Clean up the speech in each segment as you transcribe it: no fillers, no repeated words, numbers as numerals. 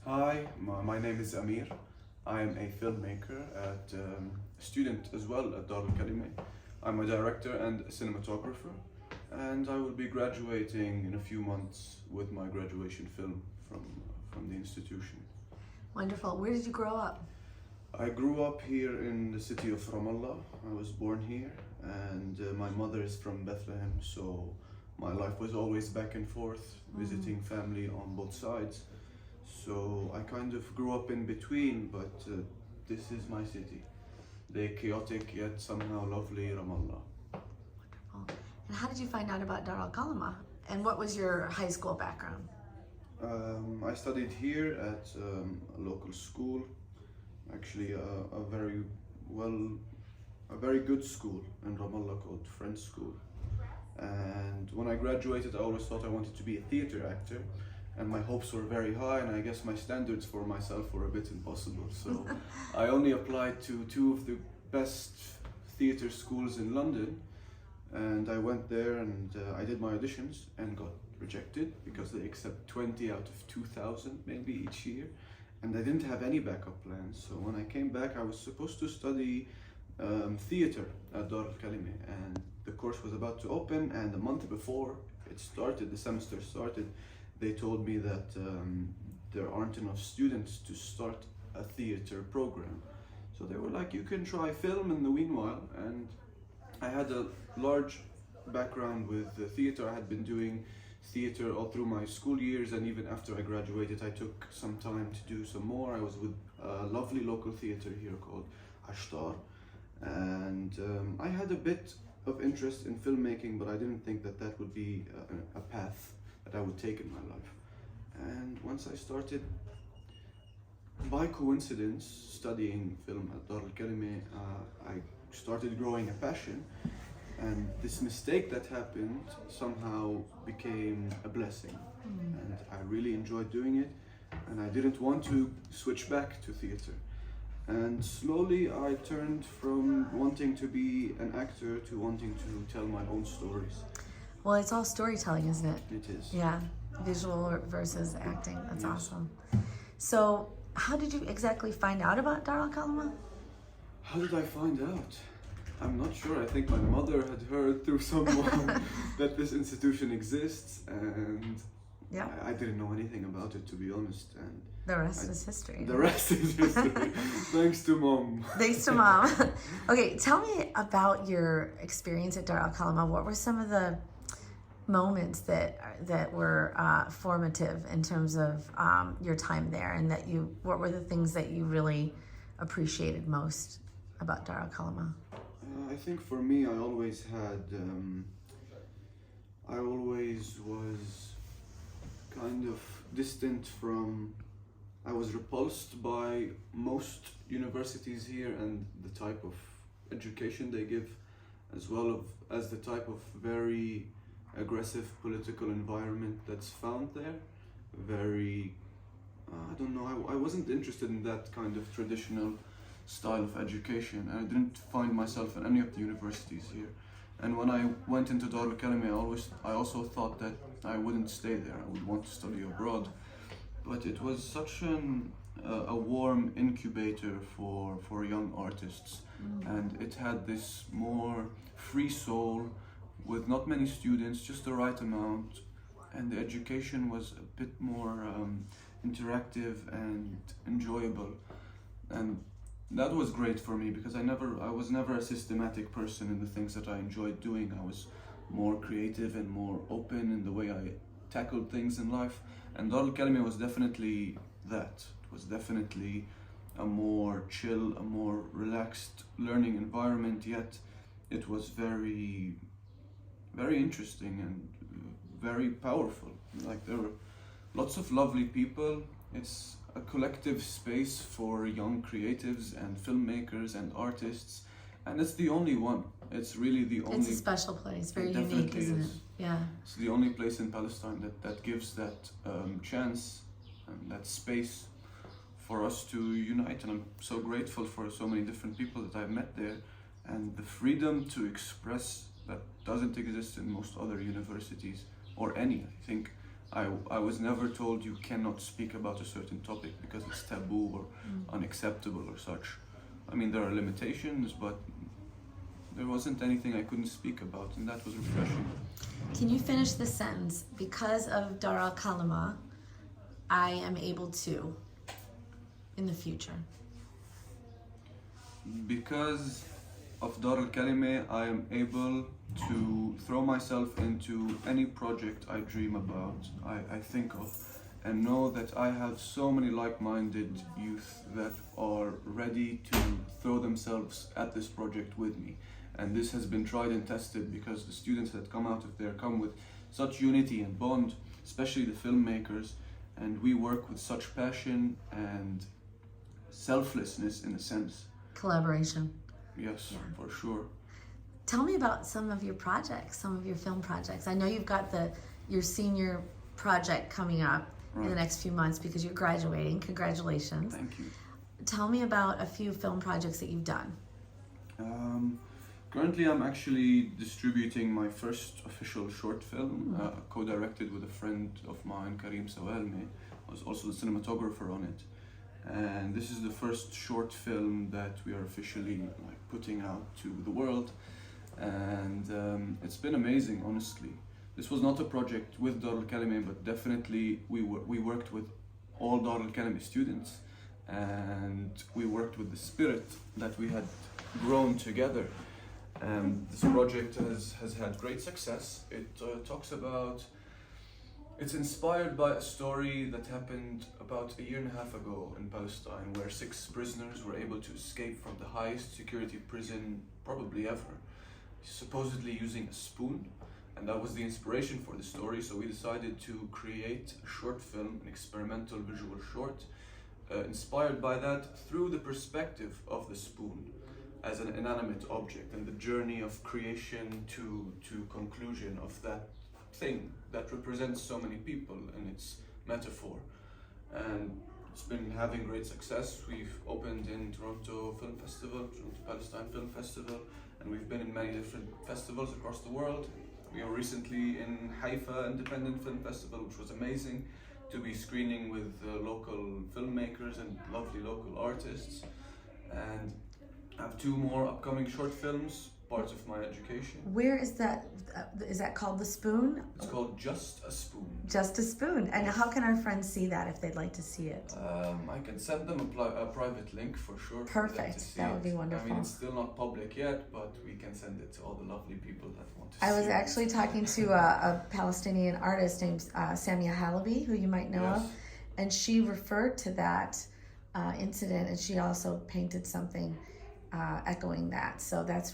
Hi, my name is Amir. I am a filmmaker at a student as well at al-Kalima. I'm a director and a cinematographer, and I will be graduating in a few months with my graduation film from the institution. Wonderful. Where did you grow up? I grew up here in the city of Ramallah. I was born here, and my mother is from Bethlehem, so my life was always back and forth, visiting family on both sides. So I kind of grew up in between, but this is my city. The chaotic yet somehow lovely Ramallah. Wonderful. And how did you find out about al-Kalima? And what was your high school background? I studied here at a local school, actually a very good school in Ramallah called French School. And when I graduated, I always thought I wanted to be a theater actor, and my hopes were very high, and I guess my standards for myself were a bit impossible. So I only applied to two of the best theater schools in London, and I went there and I did my auditions and got rejected because they accept 20 out of 2,000 maybe each year, and I didn't have any backup plans. So when I came back, I was supposed to study theater at al-Kalima, and the course was about to open, and a month before it started, the semester started, they told me that there aren't enough students to start a theater program. So they were like, you can try film in the meanwhile. And I had a large background with the theater. I had been doing theater all through my school years, and even after I graduated, I took some time to do some more. I was with a lovely local theater here called Ashtar, and I had a bit of interest in filmmaking, but I didn't think that that would be a path that I would take in my life. And once I started, by coincidence, studying film at al-Kalima, I started growing a passion, and this mistake that happened somehow became a blessing. And I really enjoyed doing it, and I didn't want to switch back to theater. And slowly I turned from wanting to be an actor to wanting to tell my own stories. Well, it's all storytelling, isn't it? It is. Yeah, visual versus acting. That's Yes. awesome. So, how did you exactly find out about al-Kalima? How did I find out? I'm not sure. I think my mother had heard through someone that this institution exists, and Yeah. I didn't know anything about it, to be honest. And The rest is history. the rest is history. Thanks to mom. Thanks to mom. Okay, tell me about your experience at al-Kalima. What were some of the moments that were formative in terms of your time there, and what were the things that you really appreciated most about al-Kalima? I think for me, I always was kind of distant from, I was repulsed by most universities here and the type of education they give, as well as the type of very aggressive political environment that's found there. I don't know, I wasn't interested in that kind of traditional style of education, and I didn't find myself in any of the universities here. And when I went into al-Kalima, I also thought that I wouldn't stay there. I would want to study abroad. But it was such a warm incubator for young artists, and it had this more free soul with not many students, just the right amount, and the education was a bit more interactive and enjoyable. And that was great for me because I was never a systematic person in the things that I enjoyed doing. I was more creative and more open in the way I tackled things in life. And al-Kalima was definitely that. It was definitely a more chill, a more relaxed learning environment, yet it was very, very interesting and very powerful. Like, there were lots of lovely people. It's a collective space for young creatives and filmmakers and artists, and it's the only one. It's really the only. It's a special place, very It unique, definitely isn't is. it? Yeah. It's the only place in Palestine that gives that chance and that space for us to unite. And I'm so grateful for so many different people that I've met there, and the freedom to express that doesn't exist in most other universities or any. I think I was never told you cannot speak about a certain topic because it's taboo or unacceptable or such. I mean, there are limitations, but there wasn't anything I couldn't speak about, and that was refreshing. Can you finish the sentence? Because of Dar al-Kalima, I am able to in the future. Because of Dar al-Kalima, I am able to throw myself into any project I dream about, I think of, and know that I have so many like-minded youth that are ready to throw themselves at this project with me. And this has been tried and tested because the students that come out of there come with such unity and bond, especially the filmmakers, and we work with such passion and selflessness in a sense. Collaboration. Yes, Yeah. for sure. Tell me about some of your projects, some of your film projects. I know you've got your senior project coming up in the next few months because you're graduating. Congratulations. Thank you. Tell me about a few film projects that you've done. Currently, I'm actually distributing my first official short film, co-directed with a friend of mine, Karim Sawalmi, was also the cinematographer on it. And this is the first short film that we are officially putting out to the world. And it's been amazing, honestly. This was not a project with Dar al-Kalima, but definitely we worked with all Dar al-Kalima students, and we worked with the spirit that we had grown together. This project has had great success. It talks about, it's inspired by a story that happened about a year and a half ago in Palestine, where 6 prisoners were able to escape from the highest security prison probably ever, supposedly using a spoon. And that was the inspiration for the story, so we decided to create a short film, an experimental visual short, inspired by that through the perspective of the spoon as an inanimate object and the journey of creation to conclusion of that thing that represents so many people in its metaphor. And it's been having great success. We've opened in Toronto Film Festival, Toronto Palestine Film Festival, and we've been in many different festivals across the world. We were recently in Haifa Independent Film Festival, which was amazing to be screening with local filmmakers and lovely local artists. And I have 2 more upcoming short films, parts of my education. Where is that? Is that called The Spoon? It's called Just a Spoon. Just a Spoon. And how can our friends see that if they'd like to see it? I can send them a private link for sure. Perfect. That would be wonderful. I mean, it's still not public yet, but we can send it to all the lovely people that want to see I was it. actually talking to a Palestinian artist named Samia Halabi, who you might know of, and she referred to that incident, and she also painted something echoing that. So that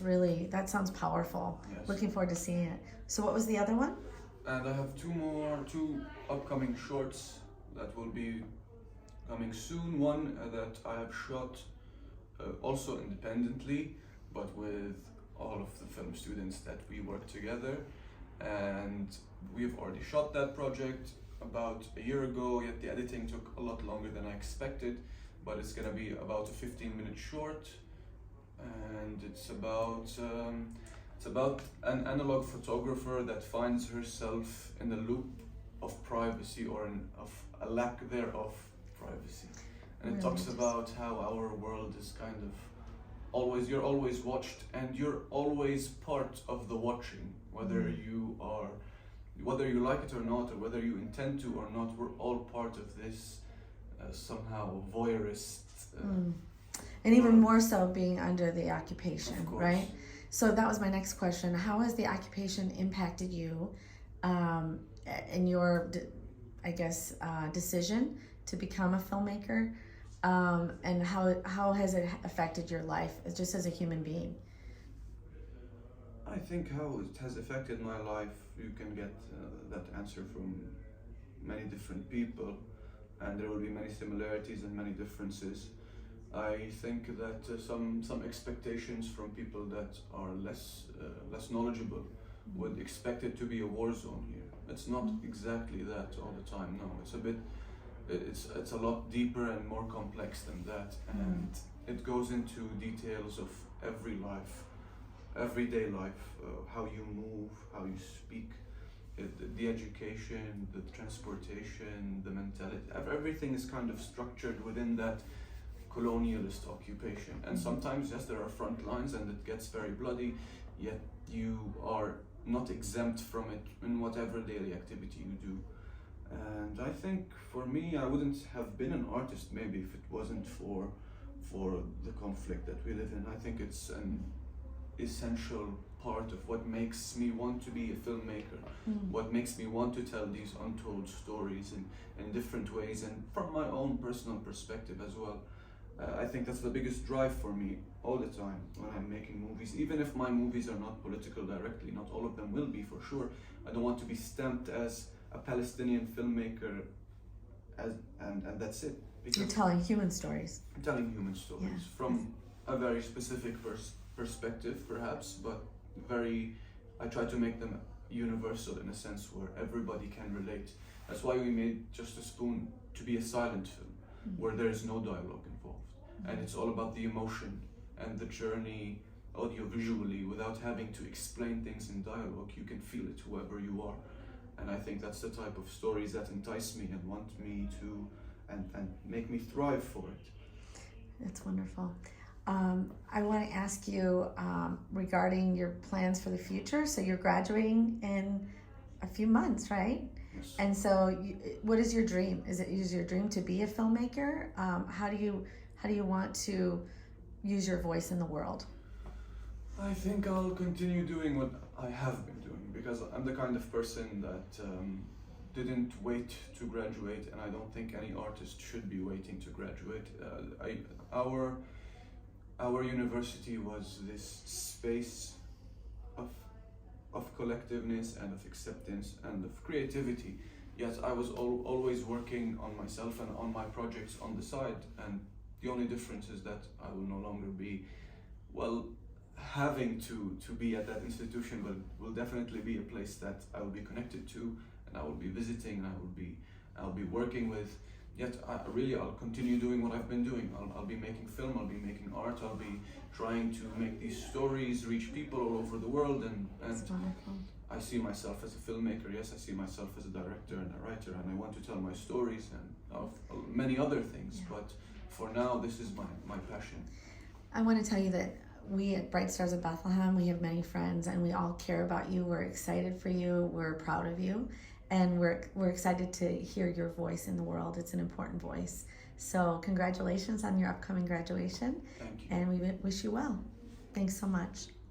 sounds powerful. Yes. Looking forward to seeing it. So what was the other one? And I have 2 upcoming shorts that will be coming soon. One that I have shot also independently, but with all of the film students that we work together. And we've already shot that project about a year ago, yet the editing took a lot longer than I expected. But it's gonna be about a 15-minute short, and it's about an analog photographer that finds herself in a loop of privacy or of a lack thereof privacy. And it talks about how our world is kind of you're always watched, and you're always part of the watching, whether you like it or not, or whether you intend to or not. We're all part of this somehow voyeurist. And even more so being under the occupation, Of course. right? So that was my next question. How has the occupation impacted you in your, decision to become a filmmaker? And how has it affected your life just as a human being? I think how it has affected my life, you can get that answer from many different people, and there will be many similarities and many differences. I think that some expectations from people that are less knowledgeable would expect it to be a war zone here. It's not exactly that all the time. No, it's a lot deeper and more complex than that, and it goes into details of every life, everyday life, how you move, how you speak, the education, the transportation, the mentality, everything is kind of structured within that colonialist occupation. And sometimes, yes, there are front lines and it gets very bloody, yet you are not exempt from it in whatever daily activity you do. And I think for me, I wouldn't have been an artist maybe if it wasn't for the conflict that we live in. I think it's an essential part of what makes me want to be a filmmaker, what makes me want to tell these untold stories in different ways and from my own personal perspective as well. I think that's the biggest drive for me all the time when I'm making movies. Even if my movies are not political directly, not all of them will be for sure. I don't want to be stamped as a Palestinian filmmaker, and that's it. Because You're telling human stories. I'm telling human stories from a very specific perspective, perhaps, but I try to make them universal in a sense where everybody can relate. That's why we made Just a Spoon to be a silent film, where there is no dialogue involved. And it's all about the emotion and the journey audio-visually without having to explain things in dialogue. You can feel it, whoever you are. And I think that's the type of stories that entice me and want me to, and make me thrive for it. That's wonderful. I want to ask you regarding your plans for the future. So you're graduating in a few months, right? Yes. And so, what is your dream? Is your dream to be a filmmaker? How do you want to use your voice in the world? I think I'll continue doing what I have been doing, because I'm the kind of person that didn't wait to graduate, and I don't think any artist should be waiting to graduate. Our university was this space of collectiveness and of acceptance and of creativity. Yet I was always working on myself and on my projects on the side, and the only difference is that I will no longer be, well, having to be at that institution, but will definitely be a place that I will be connected to, and I will be visiting, and I'll be working with. Yet I'll continue doing what I've been doing. I'll be making film, I'll be making art, I'll be trying to make these stories reach people all over the world, and I see myself as a filmmaker, yes, I see myself as a director and a writer, and I want to tell my stories and of many other things, but for now this is my passion. I want to tell you that we at Bright Stars of Bethlehem, we have many friends and we all care about you. We're excited for you, we're proud of you, and we're excited to hear your voice in the world. It's an important voice. So congratulations on your upcoming graduation. Thank you. And we wish you well. Thanks so much.